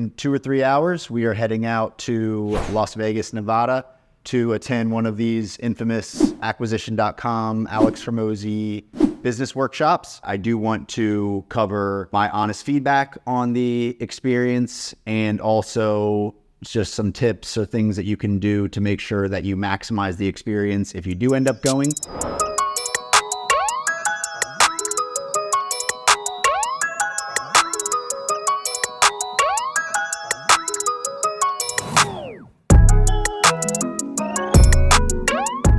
in 2 or 3 hours, we are heading out to Las Vegas, Nevada to attend one of these infamous Acquisition.com, Alex Hormozi business workshops. I do want to cover my honest feedback on the experience and also just some tips or things that you can do to make sure that you maximize the experience if you do end up going.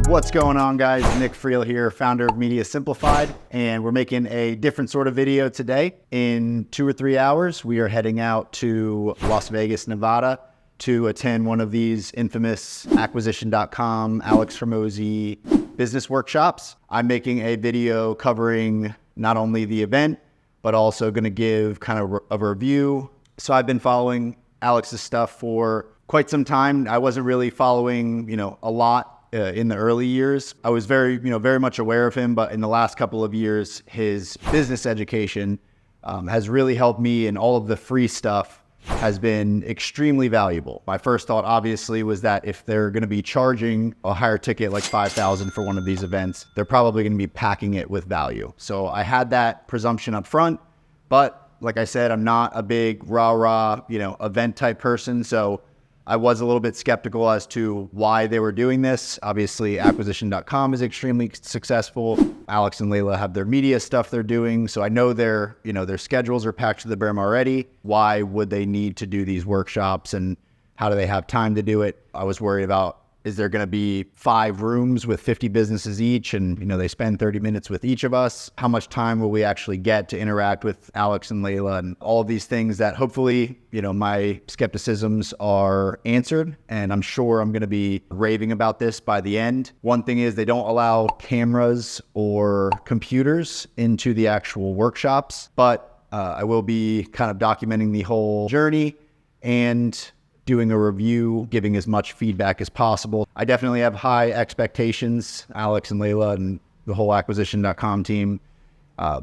What's going on, guys? Nick Friel here, founder of Media Simplified, and we're making a different sort of video today. In 2 or 3 hours, we are heading out to Las Vegas, Nevada to attend one of these infamous Acquisition.com, Alex Hormozi business workshops. I'm making a video covering not only the event, but also going to give kind of a review. So I've been following Alex's stuff for quite some time. I wasn't really following, a lot in the early years. I was very much aware of him, but in the last couple of years, his business education has really helped me, and all of the free stuff has been extremely valuable. My first thought obviously was that if they're going to be charging a higher ticket like $5,000 for one of these events, they're probably going to be packing it with value. So I had that presumption up front, but like I said, I'm not a big rah-rah, event type person. So I was a little bit skeptical as to why they were doing this. Obviously, Acquisition.com is extremely successful. Alex and Layla have their media stuff they're doing. So I know their schedules are packed to the brim already. Why would they need to do these workshops, and how do they have time to do it? I was worried about, is there going to be 5 rooms with 50 businesses each, and they spend 30 minutes with each of us? How much time will we actually get to interact with Alex and Layla, and all of these things that hopefully, my skepticisms are answered, and I'm sure I'm going to be raving about this by the end. One thing is they don't allow cameras or computers into the actual workshops, but I will be kind of documenting the whole journey and doing a review, giving as much feedback as possible. I definitely have high expectations. Alex and Layla and the whole Acquisition.com team,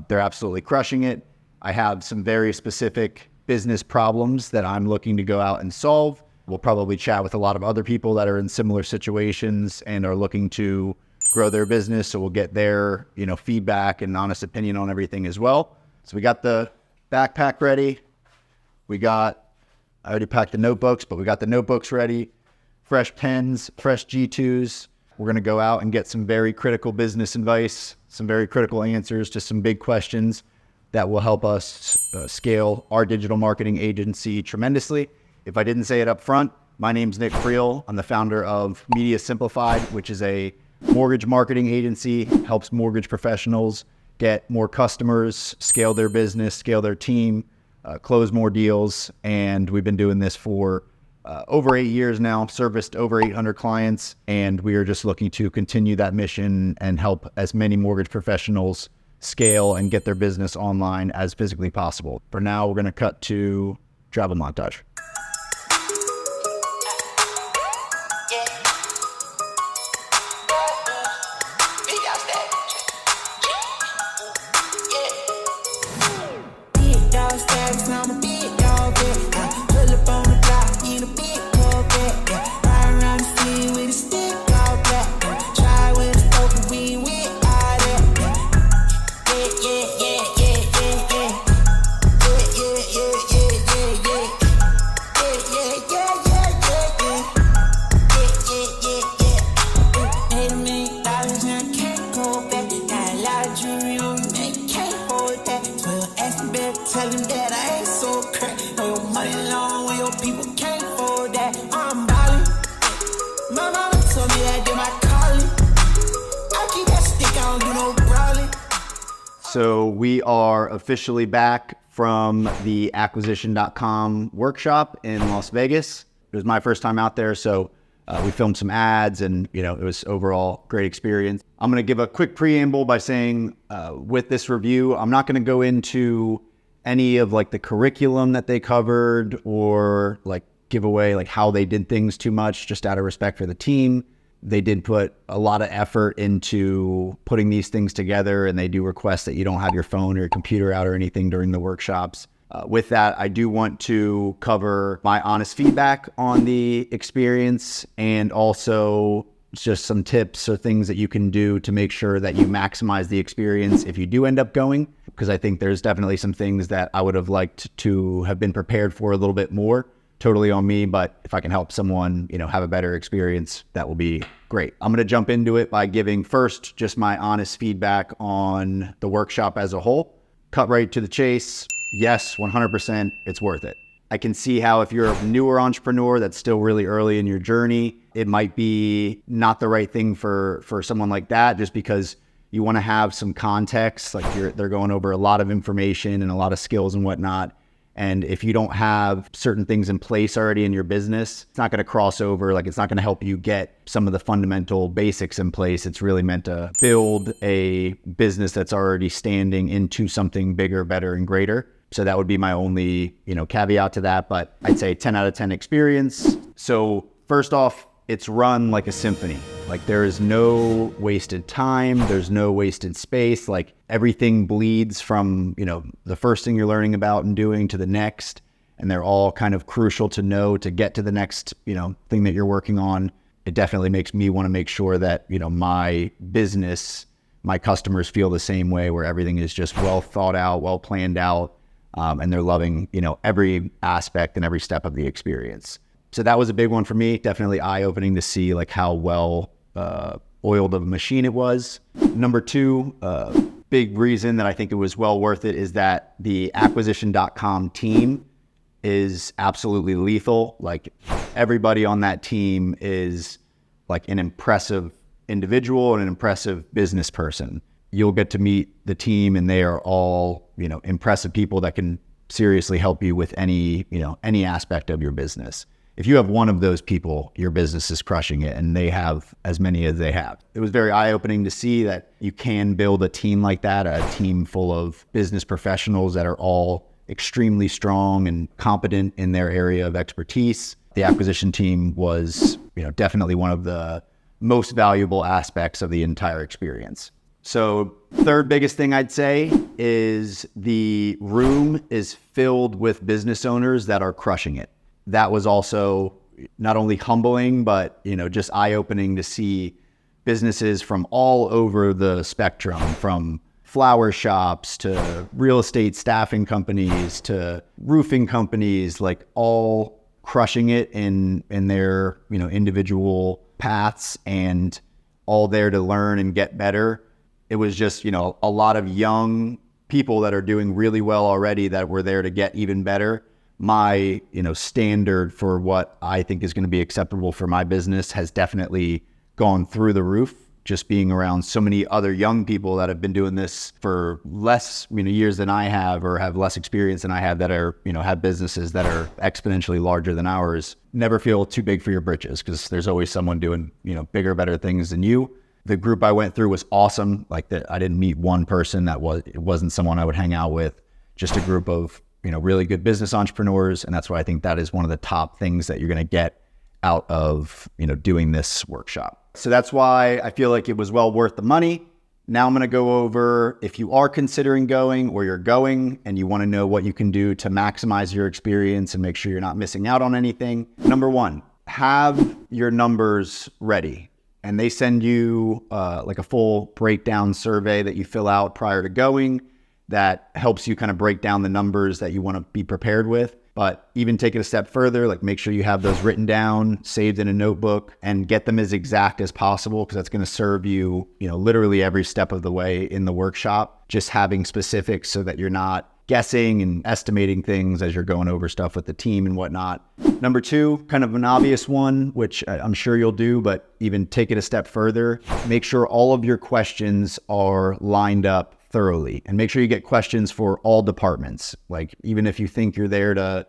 they're absolutely crushing it. I have some very specific business problems that I'm looking to go out and solve. We'll probably chat with a lot of other people that are in similar situations and are looking to grow their business. So we'll get their, feedback and honest opinion on everything as well. So we got the backpack ready. I already packed the notebooks, but we got the notebooks ready, fresh pens, fresh G2s. We're going to go out and get some very critical business advice, some very critical answers to some big questions that will help us scale our digital marketing agency tremendously. If I didn't say it up front, my name's Nick Friel. I'm the founder of Media Simplified, which is a mortgage marketing agency, helps mortgage professionals get more customers, scale their business, scale their team, close more deals. And we've been doing this for over 8 years now, serviced over 800 clients, and we are just looking to continue that mission and help as many mortgage professionals scale and get their business online as physically possible. For now, we're going to cut to travel montage. So we are officially back from the Acquisition.com workshop in Las Vegas. It was my first time out there, so we filmed some ads, and it was overall great experience. I'm going to give a quick preamble by saying with this review, I'm not going to go into any of like the curriculum that they covered or like give away like how they did things too much, just out of respect for the team. They did put a lot of effort into putting these things together, and they do request that you don't have your phone or your computer out or anything during the workshops. With that, I do want to cover my honest feedback on the experience and also just some tips or things that you can do to make sure that you maximize the experience if you do end up going, because I think there's definitely some things that I would have liked to have been prepared for a little bit more. Totally on me, but if I can help someone, have a better experience, that will be great. I'm going to jump into it by giving first just my honest feedback on the workshop as a whole. Cut right to the chase. Yes, 100%, it's worth it. I can see how if you're a newer entrepreneur that's still really early in your journey, it might be not the right thing for someone like that, just because you want to have some context. Like they're going over a lot of information and a lot of skills and whatnot. And if you don't have certain things in place already in your business, it's not going to cross over. Like it's not going to help you get some of the fundamental basics in place. It's really meant to build a business that's already standing into something bigger, better, and greater. So that would be my only, caveat to that. But I'd say 10 out of 10 experience. So first off, it's run like a symphony. Like there is no wasted time. There's no wasted space. Like everything bleeds from, the first thing you're learning about and doing to the next. And they're all kind of crucial to know to get to the next, thing that you're working on. It definitely makes me want to make sure that, my business, my customers feel the same way, where everything is just well thought out, well planned out. And they're loving, every aspect and every step of the experience. So that was a big one for me. Definitely eye-opening to see like how well oiled of a machine it was. Number two, big reason that I think it was well worth it is that the acquisition.com team is absolutely lethal. Like everybody on that team is like an impressive individual and an impressive business person. You'll get to meet the team and they are all, impressive people that can seriously help you with any aspect of your business. If you have one of those people, your business is crushing it, and they have as many as they have. It was very eye-opening to see that you can build a team like that, a team full of business professionals that are all extremely strong and competent in their area of expertise. The acquisition team was, definitely one of the most valuable aspects of the entire experience. So third biggest thing I'd say is the room is filled with business owners that are crushing it. That was also not only humbling, but, just eye-opening to see businesses from all over the spectrum, from flower shops to real estate staffing companies to roofing companies, like all crushing it in their, individual paths and all there to learn and get better. It was just, a lot of young people that are doing really well already that were there to get even better. My, standard for what I think is going to be acceptable for my business has definitely gone through the roof. Just being around so many other young people that have been doing this for less, years than I have, or have less experience than I have, that are, have businesses that are exponentially larger than ours. Never feel too big for your britches, because there's always someone doing, bigger, better things than you. The group I went through was awesome. Like that, I didn't meet one person it wasn't someone I would hang out with. Just a group of really good business entrepreneurs. And that's why I think that is one of the top things that you're going to get out of, doing this workshop. So that's why I feel like it was well worth the money. Now I'm going to go over, if you are considering going or you're going and you want to know what you can do to maximize your experience and make sure you're not missing out on anything. Number one, have your numbers ready. And they send you like a full breakdown survey that you fill out prior to going that helps you kind of break down the numbers that you want to be prepared with. But even take it a step further, like make sure you have those written down, saved in a notebook, and get them as exact as possible, because that's going to serve you, literally every step of the way in the workshop. Just having specifics so that you're not guessing and estimating things as you're going over stuff with the team and whatnot. Number two, kind of an obvious one, which I'm sure you'll do, but even take it a step further. Make sure all of your questions are lined up thoroughly, and make sure you get questions for all departments. Like even if you think you're there to,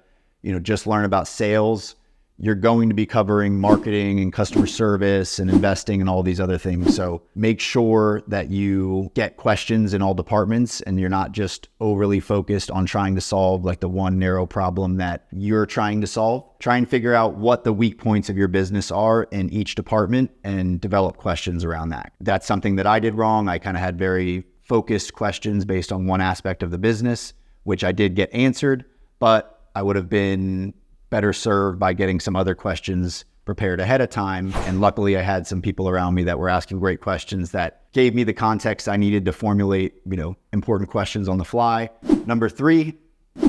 just learn about sales, you're going to be covering marketing and customer service and investing and all these other things. So make sure that you get questions in all departments and you're not just overly focused on trying to solve like the one narrow problem that you're trying to solve. Try and figure out what the weak points of your business are in each department and develop questions around that. That's something that I did wrong. I kind of had very focused questions based on one aspect of the business, which I did get answered, but I would have been better served by getting some other questions prepared ahead of time. And luckily I had some people around me that were asking great questions that gave me the context I needed to formulate, important questions on the fly. Number 3,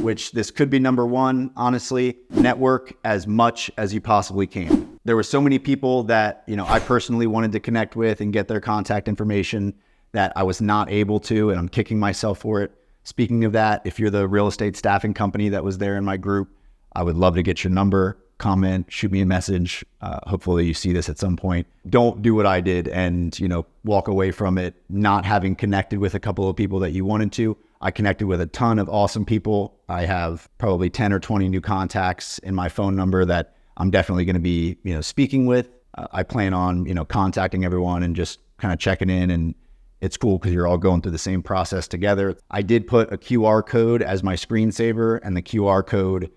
which this could be number 1, honestly, network as much as you possibly can. There were so many people that, I personally wanted to connect with and get their contact information that I was not able to, and I'm kicking myself for it. Speaking of that, if you're the real estate staffing company that was there in my group, I would love to get your number, comment, shoot me a message. Hopefully you see this at some point. Don't do what I did and, walk away from it not having connected with a couple of people that you wanted to. I connected with a ton of awesome people. I have probably 10 or 20 new contacts in my phone number that I'm definitely going to be, speaking with. I plan on, contacting everyone and just kind of checking in, and it's cool because you're all going through the same process together. I did put a QR code as my screensaver, and the QR code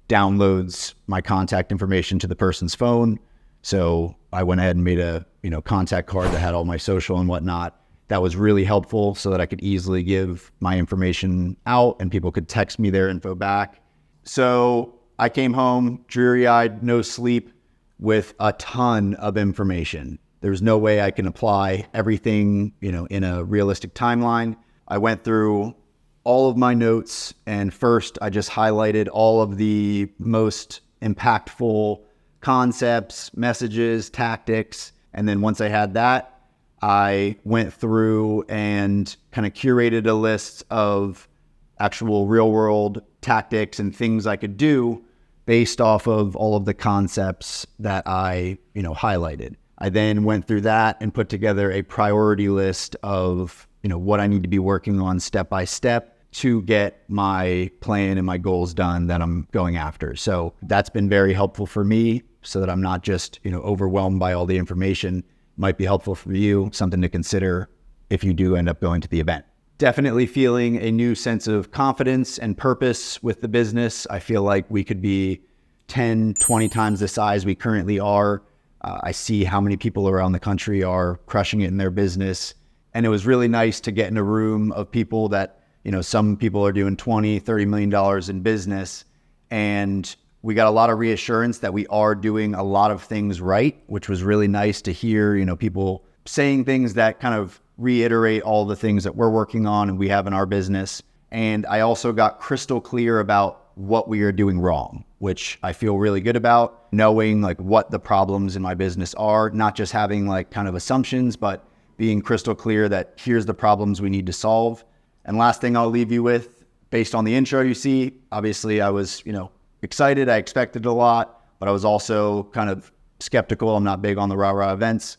downloads my contact information to the person's phone. So I went ahead and made a, contact card that had all my social and whatnot. That was really helpful so that I could easily give my information out and people could text me their info back. So I came home dreary-eyed, no sleep, with a ton of information. There's no way I can apply everything, in a realistic timeline. I went through all of my notes, and first I just highlighted all of the most impactful concepts, messages, tactics. And then once I had that, I went through and kind of curated a list of actual real world tactics and things I could do based off of all of the concepts that I, highlighted. I then went through that and put together a priority list of, what I need to be working on step by step to get my plan and my goals done that I'm going after. So that's been very helpful for me so that I'm not just, overwhelmed by all the information. Might be helpful for you, something to consider if you do end up going to the event. Definitely feeling a new sense of confidence and purpose with the business. I feel like we could be 10, 20 times the size we currently are. I see how many people around the country are crushing it in their business. And it was really nice to get in a room of people that, some people are doing $20, $30 million in business. And we got a lot of reassurance that we are doing a lot of things right, which was really nice to hear, people saying things that kind of reiterate all the things that we're working on and we have in our business. And I also got crystal clear about what we are doing wrong, which I feel really good about, knowing what the problems in my business are, not just having kind of assumptions, but being crystal clear that here's the problems we need to solve. And last thing I'll leave you with, based on the intro you see, obviously I was, excited. I expected a lot, but I was also kind of skeptical. I'm not big on the rah-rah events.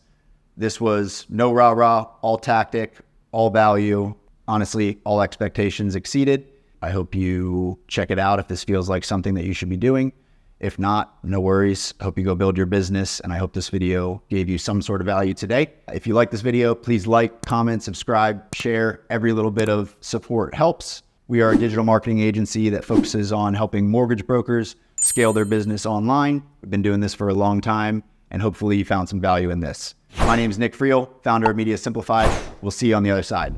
This was no rah-rah, all tactic, all value. Honestly, all expectations exceeded. I hope you check it out if this feels like something that you should be doing. If not, no worries. I hope you go build your business, and I hope this video gave you some sort of value today. If you like this video, please like, comment, subscribe, share. Every little bit of support helps. We are a digital marketing agency that focuses on helping mortgage brokers scale their business online. We've been doing this for a long time, and hopefully you found some value in this. My name is Nick Friel, founder of Media Simplified. We'll see you on the other side.